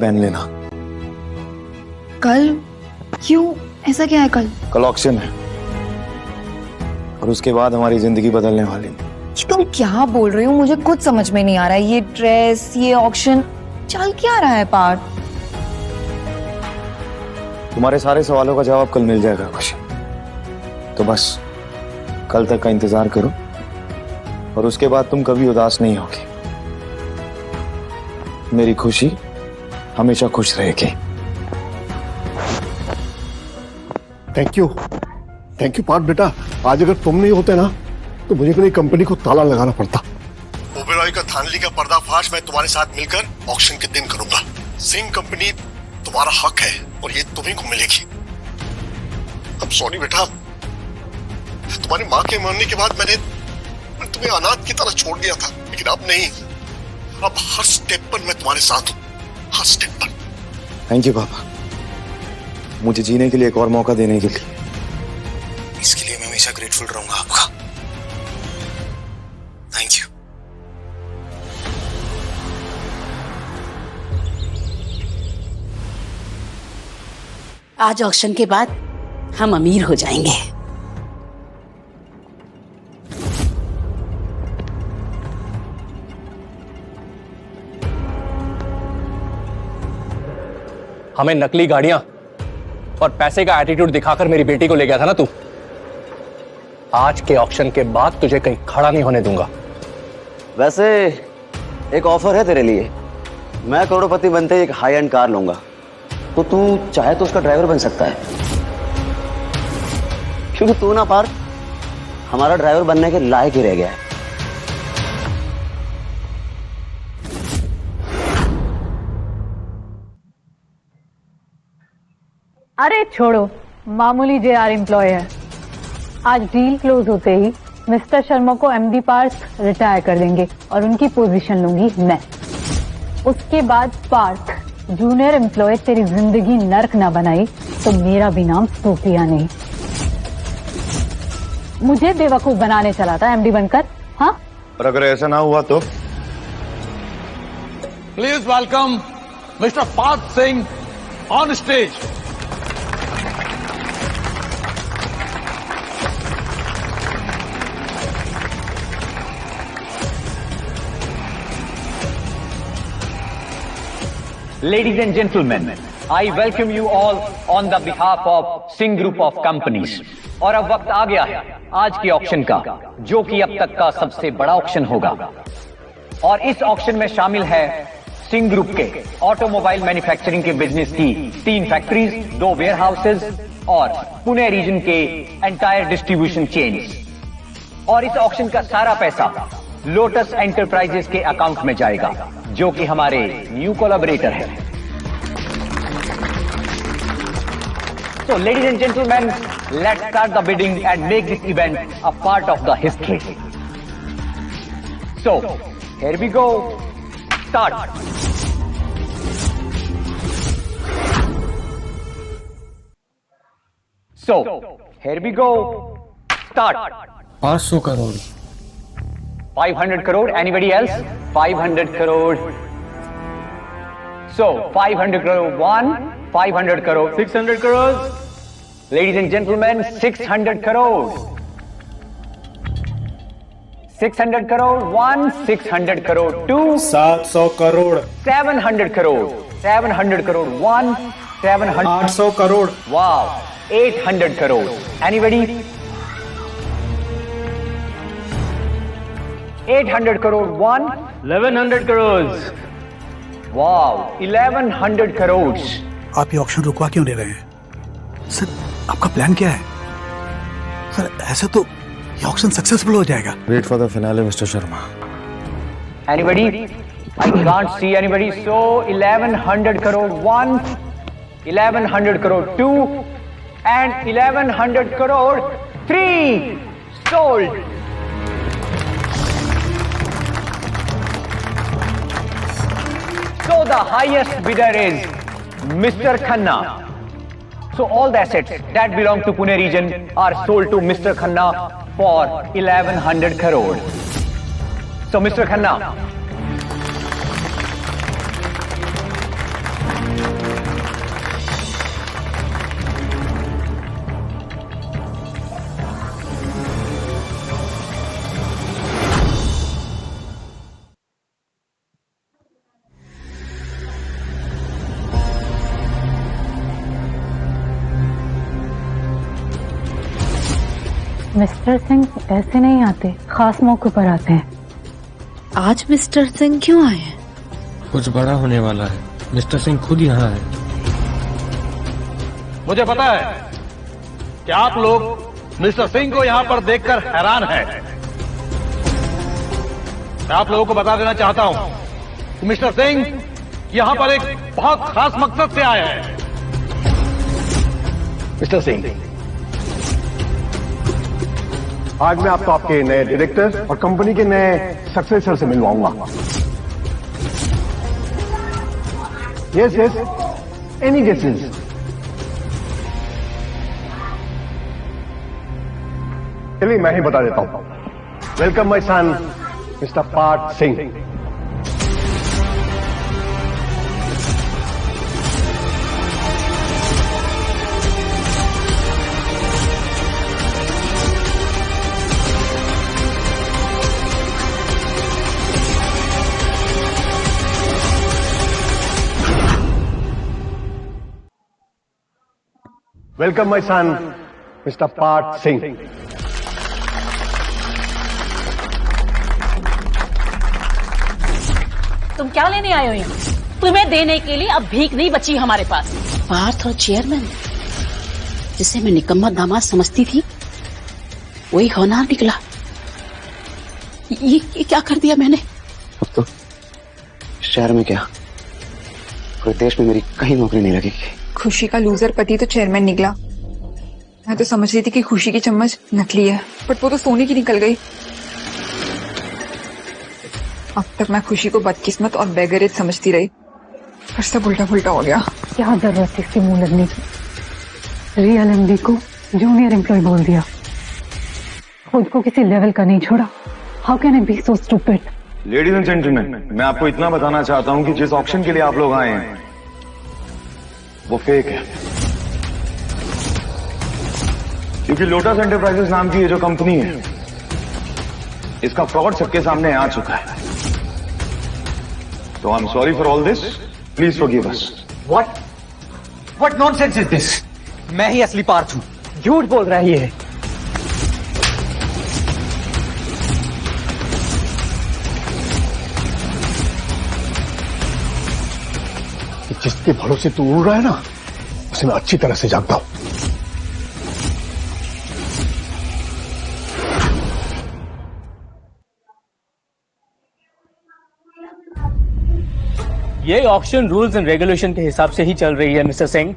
पहन लेना। कल? क्यों? ऐसा क्या है कल? कल ऑक्शन है और उसके बाद हमारी जिंदगी बदलने वाली है। तुम क्या बोल रहे हो? मुझे कुछ समझ में नहीं आ रहा है। ये ड्रेस, ये ऑक्शन, चल क्या रहा है पार्थ? तुम्हारे सारे सवालों का जवाब कल मिल जाएगा खुशी। तो बस कल तक का इंतजार करो और उसके बाद तुम कभी उदास नहीं होगी। मेरी खुशी हमेशा खुश रहेगी। थैंक यू पार्थ बेटा। आज अगर तुम नहीं होते ना तो मुझे अपनी कंपनी को ताला लगाना पड़ता। ओबेरॉय का धांधली का पर्दाफाश मैं तुम्हारे साथ मिलकर ऑक्शन के दिन करूंगा। सिंह कंपनी तुम्हारा हक है और ये तुम्हीं को मिलेगी। अब सॉरी बेटा, तुम्हारी माँ के मरने के बाद मैंने तुम्हें अनाथ की तरह छोड़ दिया था, लेकिन अब नहीं। अब हर स्टेप पर मैं तुम्हारे साथ हूँ, हर स्टेप पर। थैंक यू पापा, मुझे जीने के लिए एक और मौका देने के लिए। इसके लिए मैं हमेशा ग्रेटफुल रहूंगा आपका। Thank you. आज ऑक्शन के बाद हम अमीर हो जाएंगे। हमें नकली गाड़ियां और पैसे का एटीट्यूड दिखाकर मेरी बेटी को ले गया था ना तू। आज के ऑक्शन के बाद तुझे कहीं खड़ा नहीं होने दूंगा। वैसे एक ऑफर है तेरे लिए। मैं करोड़पति बनते ही एक हाई एंड कार लूंगा, तो तू चाहे तो उसका ड्राइवर बन सकता है। क्योंकि तू ना पार्थ हमारा ड्राइवर बनने के लायक ही रह गया है। अरे छोड़ो, मामूली जेआर एम्प्लॉय है। आज डील क्लोज होते ही मिस्टर शर्मा को एमडी पार्थ रिटायर कर देंगे और उनकी पोजीशन लूंगी मैं। उसके बाद पार्थ जूनियर एम्प्लॉय तेरी जिंदगी नर्क ना बनाई तो मेरा भी नाम सूफिया नहीं। मुझे बेवकूफ बनाने चला था एमडी बनकर, हाँ? और अगर ऐसा ना हुआ तो? Please welcome mister Parth Singh on stage. Ladies and gentlemen, I welcome you all on the behalf of Singh Group of Companies. और अब वक्त आ गया है आज के ऑक्शन का, जो कि अब तक का सबसे बड़ा ऑक्शन होगा। और इस ऑक्शन में शामिल है सिंह ग्रुप के ऑटोमोबाइल मैन्युफैक्चरिंग के बिजनेस की 3 फैक्ट्रीज, 2 वेयर हाउसेज और पुणे रीजन के एंटायर डिस्ट्रीब्यूशन चेन्स। और इस ऑक्शन का सारा पैसा लोटस एंटरप्राइजेस के अकाउंट में जाएगा, जो कि हमारे न्यू कोलैबोरेटर है। So, ladies and gentlemen, let's start the bidding and make this event a part of the history. So, here we go. Start. So, here we go. Start. 500 crore. 500 crore. Anybody else? 500 crore. So, 500 crore 1, 500 crore 600 crores. Ladies and gentlemen, 600 crore. 600 crore 1, 600 crore 2, 700 crore. 700 crore. 700 crore 1, 700. 800 crore. Wow. 800 crore. Anybody? 800 crore 1, 1100 crores। wow, 1100 crores. आप ये auction रुकवा क्यों दे रहे हैं sir? आपका plan क्या है sir? ऐसे तो ये ऑक्शन सक्सेसफुल हो जाएगा। Wait for the finale mister Sharma. Anybody? I can't see anybody. So 1100 crore 1, 1100 crore 2, and 1100 crore 3 sold. So the highest bidder is Mr. Khanna. So all the assets that belong to Pune region are sold to Mr. Khanna for 1100 crore. So Mr. Khanna, mister Singh ऐसे नहीं आते, खास मौके पर आते हैं। आज mister Singh क्यों आए हैं? कुछ बड़ा होने वाला है। मिस्टर सिंह खुद यहाँ है। मुझे पता है कि आप लोग मिस्टर सिंह को यहां पर देखकर हैरान हैं। मैं आप लोगों को बता देना चाहता हूं कि मिस्टर सिंह यहां पर एक बहुत खास मकसद से आए हैं। मिस्टर सिंह, आज मैं आपको आपके नए डायरेक्टर और कंपनी के नए सक्सेसर से मिलवाऊंगा। Yes yes, any guesses? चलिए मैं ही बता देता हूं। Welcome my son mister Parth Singh. Welcome my son mister Parth Singh. तुम क्या लेने आए हो यहाँ? तुम्हें देने के लिए अब भीख नहीं बची हमारे पास। पार्थ और चेयरमैन, जिसे मैं निकम्मा दामाद समझती थी, वही होनहार निकला। ये क्या कर दिया मैंने? अब तो शहर में क्या, पूरे देश में मेरी कहीं नौकरी नहीं लगेगी। खुशी का लूजर पति तो चेयरमैन निकला। मैं तो समझ रही थी कि खुशी की चम्मच नकली है, बट वो तो सोने की निकल गई। अब तक मैं खुशी को बदकिस्मत और बेगैरत समझती रही, पर सब उल्टा पुल्टा हो गया। क्या जरूरत थी इसके मुंह लगने की? रियल एमडी को जूनियर एम्प्लॉय बोल दिया, खुद को किसी लेवल का नहीं छोड़ा। How can I be so stupid? Ladies and gentleman, मैं आपको इतना बताना चाहता हूं कि जिस ऑक्शन के लिए आप लोग आए हैं वो फेक है। क्योंकि लोटस एंटरप्राइजेस नाम की ये जो कंपनी है, इसका फ्रॉड सबके सामने आ चुका है। तो I am sorry for all this, please forgive us. What nonsense is this? मैं ही असली पार्थ हूं, झूठ बोल रहा है ये। जिसके भरोसे तू उड़ रहा है ना, उसे मैं अच्छी तरह से जानता हूं। ये ऑक्शन रूल्स एंड रेगुलेशन के हिसाब से ही चल रही है मिस्टर सिंह।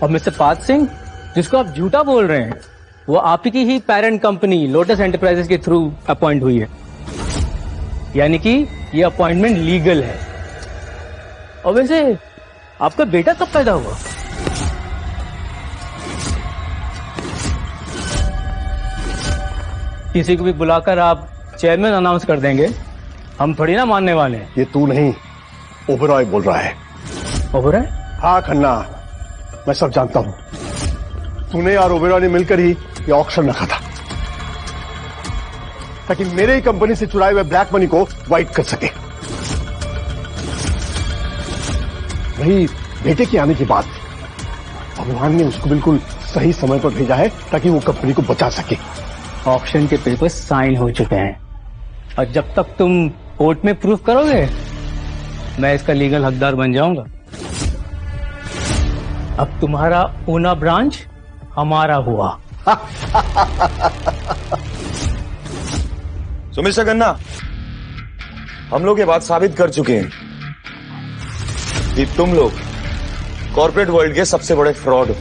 और मिस्टर पार्थ सिंह, जिसको आप झूठा बोल रहे हैं, वो आप की ही पेरेंट कंपनी लोटस एंटरप्राइजेस के थ्रू अपॉइंट हुई है। यानी कि ये अपॉइंटमेंट लीगल है। और वैसे आपका बेटा कब पैदा हुआ? किसी को भी बुलाकर आप चेयरमैन अनाउंस कर देंगे, हम थोड़ी ना मानने वाले हैं। ये तू नहीं, ओबेरॉय बोल रहा है। ओबेरॉय? हाँ खन्ना, मैं सब जानता हूं। तूने और ओबेरॉय ने मिलकर ही ये ऑक्शन रखा था, ताकि मेरे ही कंपनी से चुराए हुए ब्लैक मनी को वाइट कर सके। वही बेटे के आने के बाद भगवान ने उसको बिल्कुल सही समय पर भेजा है, ताकि वो कंपनी को बचा सके। ऑक्शन के पेपर्स साइन हो चुके हैं, और जब तक तुम कोर्ट में प्रूफ करोगे, मैं इसका लीगल हकदार बन जाऊंगा। अब तुम्हारा पूना ब्रांच हमारा हुआ। सो मिस्टर गन्ना, हम लोग ये बात साबित कर चुके हैं कि तुम लोग कॉर्पोरेट वर्ल्ड के सबसे बड़े फ्रॉड हो।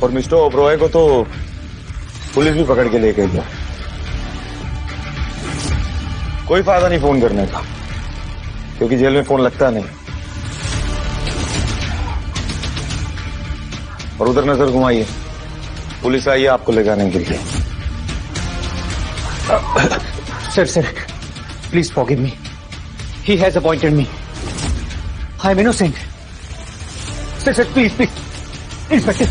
और मिस्टर ओबेरॉय को तो पुलिस भी पकड़ के ले गई है। कोई फायदा नहीं फोन करने का, क्योंकि जेल में फोन लगता नहीं। और उधर नजर घुमाइए, पुलिस आई है आपको ले जाने के लिए। Sir, please forgive me. He has appointed me. I am innocent. Sir, please. Inspector.